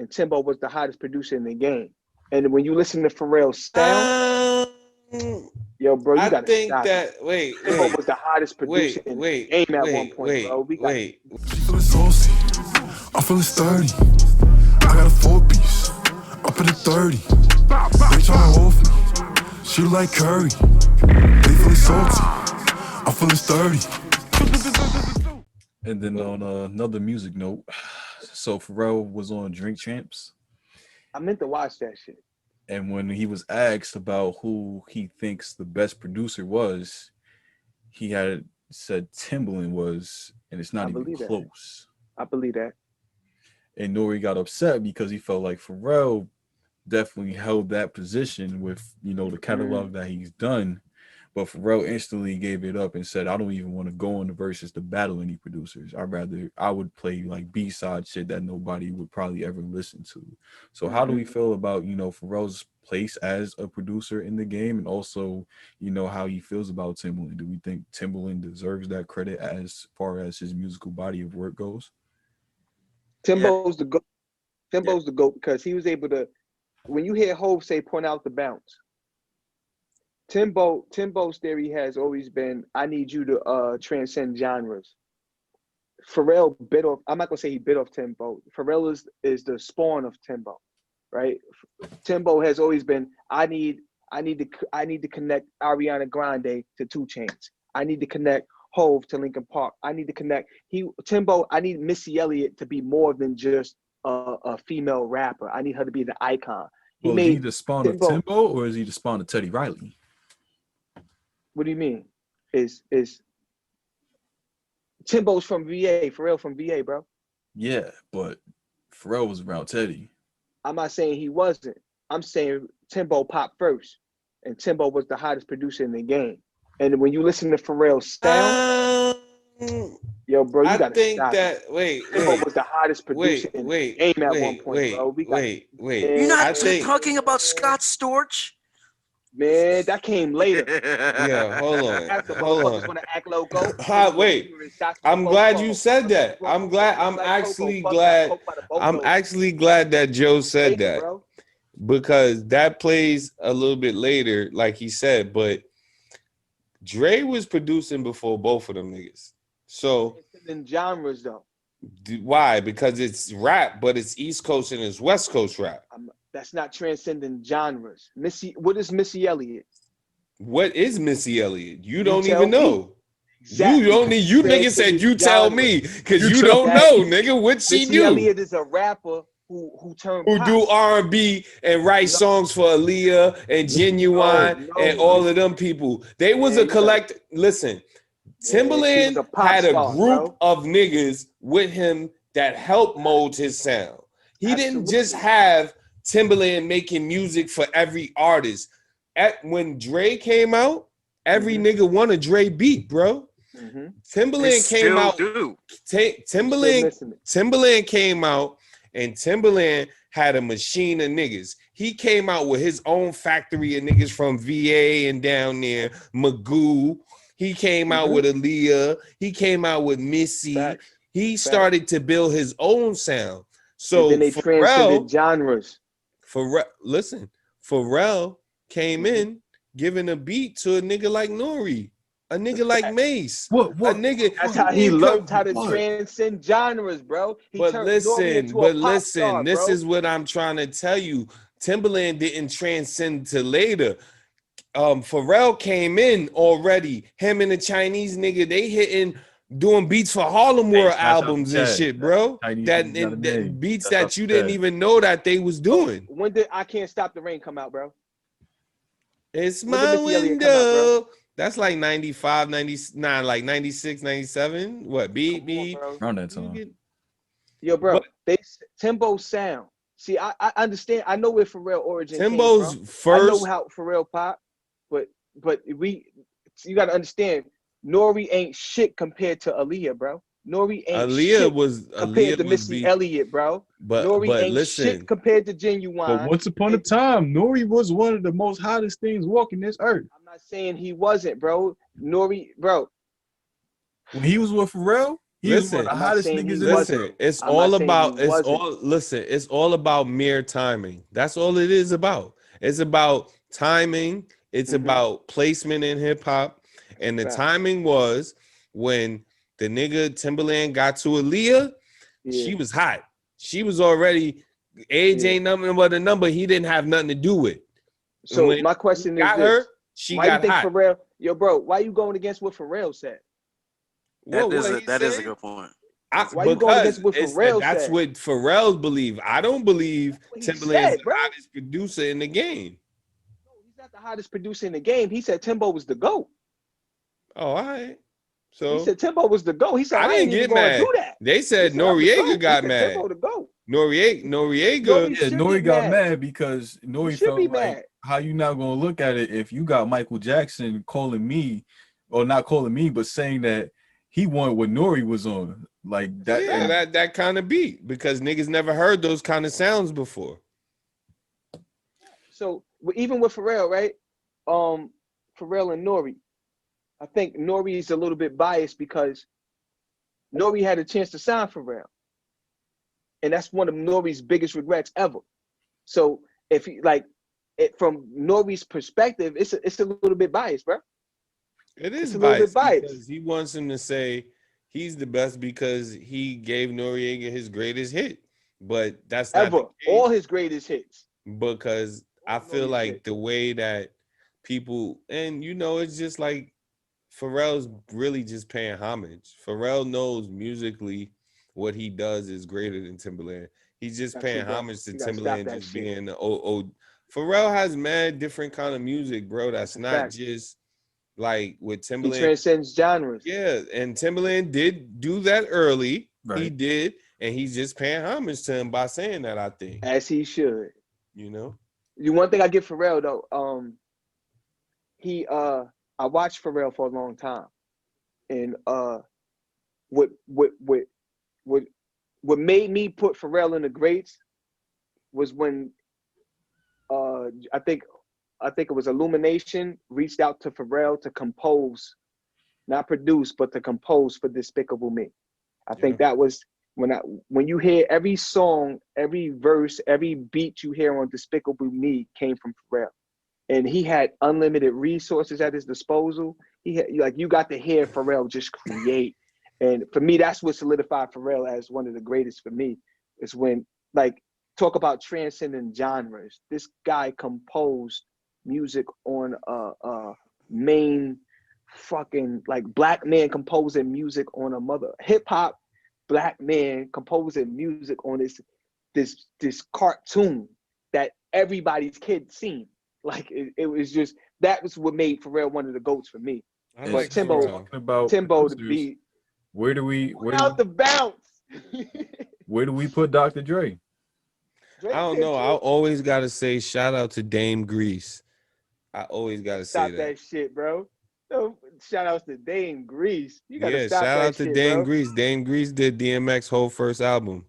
and Timbo was the hottest producer in the game. And when you listen to Pharrell's sound, yo, bro, you I gotta think stop that. it. Timbo was the hottest producer in the game at one point, bro. We got She feeling saucy, I'm feeling sturdy. I got a 4-piece, up in the 30. They tryna hold me, she like Curry. They feeling salty, I'm feeling sturdy. And then on another music note, so Pharrell was on Drink Champs, I meant to watch that shit. and when he was asked about who he thinks the best producer was, he had said Timbaland was, and it's not I even believe that. close. I believe that. And Nori got upset because he felt like Pharrell definitely held that position with, the catalog that he's done. But Pharrell instantly gave it up and said, I don't even want to go on the verses to battle any producers. I would play like B-side shit that nobody would probably ever listen to. So how do we feel about, Pharrell's place as a producer in the game, and also, how he feels about Timbaland? Do we think Timbaland deserves that credit as far as his musical body of work goes? Timbo's the GOAT. Timbo's the GOAT because he was able to, when you hear Hov say point out the bounce, Timbo's theory has always been, I need you to transcend genres. Pharrell bit off, I'm not gonna say he bit off Timbo. Pharrell is the spawn of Timbo, right? Timbo has always been, I need to connect Ariana Grande to 2 Chainz. I need to connect Hove to Linkin Park. I need to connect Timbo, I need Missy Elliott to be more than just a female rapper. I need her to be the icon. Is he the spawn of Timbo, or is he the spawn of Teddy Riley? What do you mean? Is Timbo's from VA, Pharrell from VA, bro? Yeah, but Pharrell was around Teddy. I'm not saying he wasn't. I'm saying Timbo popped first, and Timbo was the hottest producer in the game. And when you listen to Pharrell's sound, yo, bro, you gotta stop it. Timbo was the hottest producer in the game at one point, bro. You're not talking about Scott Storch? Man, that came later. Yeah, hold on. After Hold motherfuckers on. want to act logo. Wait. I'm glad you said that. I'm actually glad that Joe said that, because that plays a little bit later, like he said. But Dre was producing before both of them niggas. So in genres though. Why? Because it's rap, but it's East Coast and it's West Coast rap. That's not transcending genres. What is Missy Elliott? What is Missy Elliott? You don't even know. Exactly. You nigga said you tell me, because you don't know, nigga. What she do? Missy Elliott is a rapper who do R&B and write songs for Aaliyah and Genuine and all of them people. They was a collect. Listen, Timbaland had a group of niggas with him that helped mold his sound. He didn't just have Timbaland making music for every artist. When Dre came out, every nigga wanted Dre beat, bro. Timbaland came out. Timbaland came out, and Timbaland had a machine of niggas. He came out with his own factory of niggas from VA and down there, Magoo. He came out with Aaliyah. He came out with Missy. He started to build his own sound. So then they transcended genres. Pharrell came in giving a beat to a nigga like Nori, a nigga like Mace. What? A nigga. That's how he learned how to transcend genres, bro. This is what I'm trying to tell you. Timbaland didn't transcend to later. Pharrell came in already. Him and the Chinese nigga, they doing beats for Harlem World albums and shit, bro. That beats that you didn't even know that they was doing. When did I Can't Stop the Rain come out, bro? It's my window. That's like 95, 99, like 96, 97. What? Beat. Around that time. Yo, bro, Timbo's sound. See, I understand. I know where Pharrell origin Timbo's came from. first. I know how Pharrell pop, but you got to understand, Nori ain't shit compared to Aaliyah, bro. Nori ain't shit compared to Missy Elliott, bro. Nori ain't shit compared to Genuine. But once upon a time, Nori was one of the most hottest things walking this earth. I'm not saying he wasn't, bro. Nori, bro. When he was with Pharrell, He's one of the hottest niggas in the listen, it's all about mere timing. That's all it is about. It's about timing. It's about placement in hip hop. And the timing was when the nigga Timbaland got to Aaliyah, she was hot. She was already, age ain't nothing but a number he didn't have nothing to do with. So my question is this. She why got you think hot. Pharrell, yo, bro, why you going against what Pharrell said? That is a good point. Why you going against what Pharrell said? That's what Pharrell believe. I don't believe Timbaland's the hottest producer in the game. No, he's not the hottest producer in the game. He said Timbo was the GOAT. Oh, all right. So he said Timbo was the GOAT. He said I didn't get mad. Do that. They said Noriega got mad. Timbo the GOAT. Noriega. Nori got mad because Nori felt like, mad. How you not gonna look at it if you got Michael Jackson calling me, or not calling me, but saying that he wanted what Nori was on, like that. Yeah, that kind of beat, because niggas never heard those kind of sounds before. So even with Pharrell, right? Pharrell and Nori, I think Nori is a little bit biased because Nori had a chance to sign Pharrell, and that's one of Nori's biggest regrets ever. So if he from Nori's perspective, it's a little bit biased, bro. It is biased because he wants him to say he's the best because he gave Noriega his greatest hit, but that's not ever all his greatest hits. Because I feel like the way that people, and it's just like Pharrell's really just paying homage. Pharrell knows musically what he does is greater than Timbaland. He's just paying homage to Timbaland just being the old. Pharrell has mad different kind of music, bro. That's not just like with Timbaland. He transcends genres. Yeah, and Timbaland did do that early. Right. He did, and he's just paying homage to him by saying that, I think. As he should. One thing I give Pharrell though, I watched Pharrell for a long time. And what made me put Pharrell in the greats was when I think it was Illumination reached out to Pharrell to compose, not produce, but to compose for Despicable Me. I think that was when you hear every song, every verse, every beat you hear on Despicable Me came from Pharrell. And he had unlimited resources at his disposal. He had, you got to hear Pharrell just create. And for me, that's what solidified Pharrell as one of the greatest for me, is when, talk about transcending genres. This guy composed music on a main fucking, black man composing music on a mother hip hop black man composing music on this cartoon that everybody's kid seen. It was just, that was what made Pharrell one of the GOATs for me. But Timbo to be where do we the bounce? Where do we put Dr. Dre? I don't know. I always gotta say shout out to Dame Grease. I always gotta say that shit, bro. No, shout outs to Dame Grease. You gotta stop shout that out to shit, Dame bro. Grease. Dame Grease did DMX's whole first album.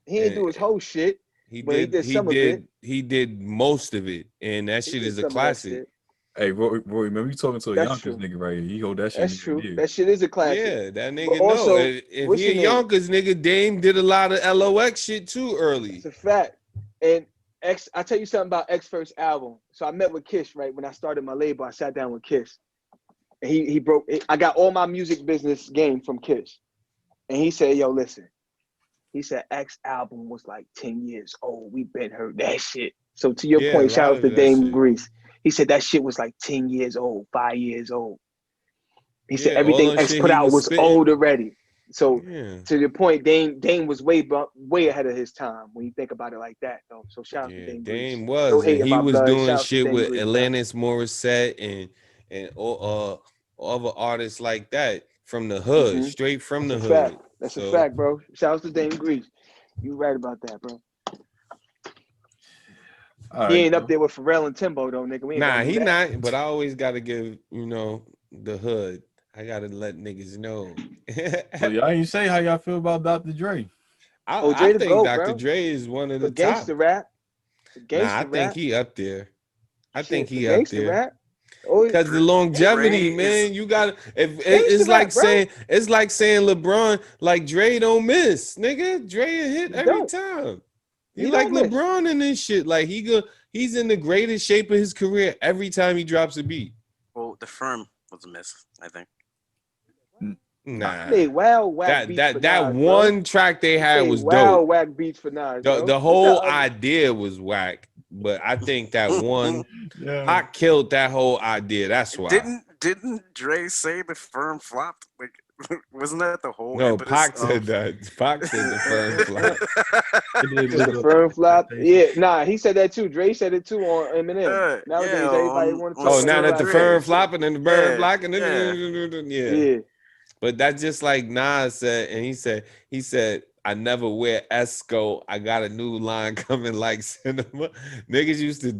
He didn't do his whole shit. He did most of it, and that shit is a classic. Hey, Roy, remember you talking to a Yonkers nigga right here. He hold that shit. That's true. That shit is a classic. Yeah, that nigga know. If he a Yonkers nigga, Dame did a lot of LOX shit too early. It's a fact. And I tell you something about X first album. So I met with Kish, right? When I started my label, I sat down with Kish. And he broke it. I got all my music business game from Kish. And he said, yo, listen. He said X album was 10 years old. We been heard that shit. So to your point, shout out to Dame Grease. He said that shit was 10 years old, 5 years old. He said everything X put out was old already. So to your point, Dame was way ahead of his time when you think about it like that, though. So shout out to Dame. Dame was. He was doing shit with Alanis Morissette and all other artists like that from the hood, straight from the hood. That's a fact, bro. Shout out to Dame Grease. You right about that, bro. He ain't up there with Pharrell and Timbo though, nigga. Nah, he not. But I always gotta give the hood. I gotta let niggas know. So y'all ain't say how y'all feel about Dr. Dre. I think Dr. Dre is one of the gangster top. Rap. I think he up there. I think he up there. Rap. Because the longevity, man, you got it's like saying LeBron, like Dre don't miss, nigga. Dre hit every time. He like LeBron in this shit. Like he's in the greatest shape of his career every time he drops a beat. Well, the firm was a miss, I think. Nah, that one track they had was dope. Whack beats for Nas. The whole idea was whack, but I think that one Pac killed that whole idea. That's why. Didn't Dre say the firm flopped? Like, wasn't that the whole? No, Pac said that. Pac said the firm flopped. The firm flop. Yeah, nah, he said that too. Dre said it too on Eminem. Nowadays, everybody want to. Oh, now that the firm flopping and the bird flocking, yeah. But that's just like Nas said, and he said, I never wear Esco. I got a new line coming like cinema. Niggas used to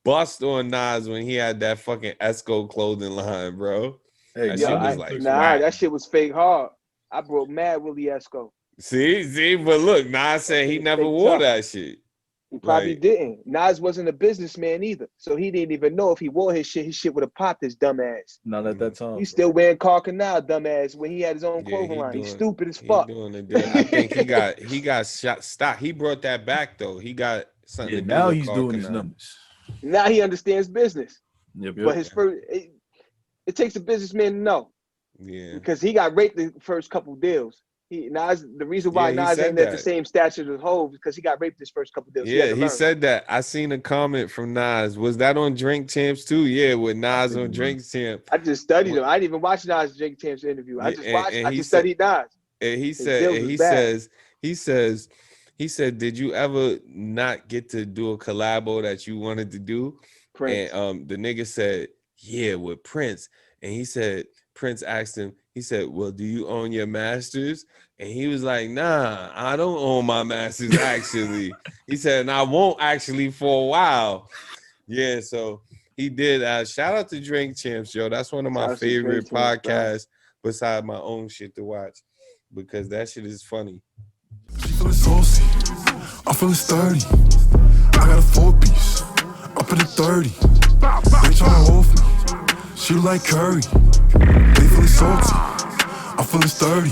bust on Nas when he had that fucking Esco clothing line, bro. Hey, that shit was fake hard. I broke mad Willie Esco. See, but look, Nas said he never wore that shit. He probably didn't. Nas wasn't a businessman either, so he didn't even know if he wore his shit would have popped his dumb ass. Not at that time. He's still wearing Carl Canal, dumb ass, when he had his own clothing line. He's stupid as fuck. I think he got shot. Stop. He brought that back though. He got something. To do now with he's Carl doing Canal. his numbers. Now he understands business. Yep. But his first, it takes a businessman to know. Yeah. Because he got raped the first couple deals. The reason why Nas ain't at the same stature as Hov is because he got raped his first couple deals. Yeah, he said that. I seen a comment from Nas. Was that on Drink Champs too? Yeah, with Nas on Drink Champs. I just studied him. I didn't even watch Nas Drink Champs interview. I just studied Nas. And he said, did you ever not get to do a collabo that you wanted to do? Prince. And the nigga said, yeah, with Prince. And he said, Prince asked him, he said, well, do you own your masters? And he was like, nah, I don't own my masters, actually. He said, and I won't actually for a while. Yeah, so he did. Shout out to Drink Champs, yo. That's one of my favorite podcasts besides my own shit to watch because that shit is funny. She feeling saucy, I'm feeling sturdy. I got a 4-piece, up in the 30. They tryna hold me, she like curry. They feeling salty, I'm feeling sturdy.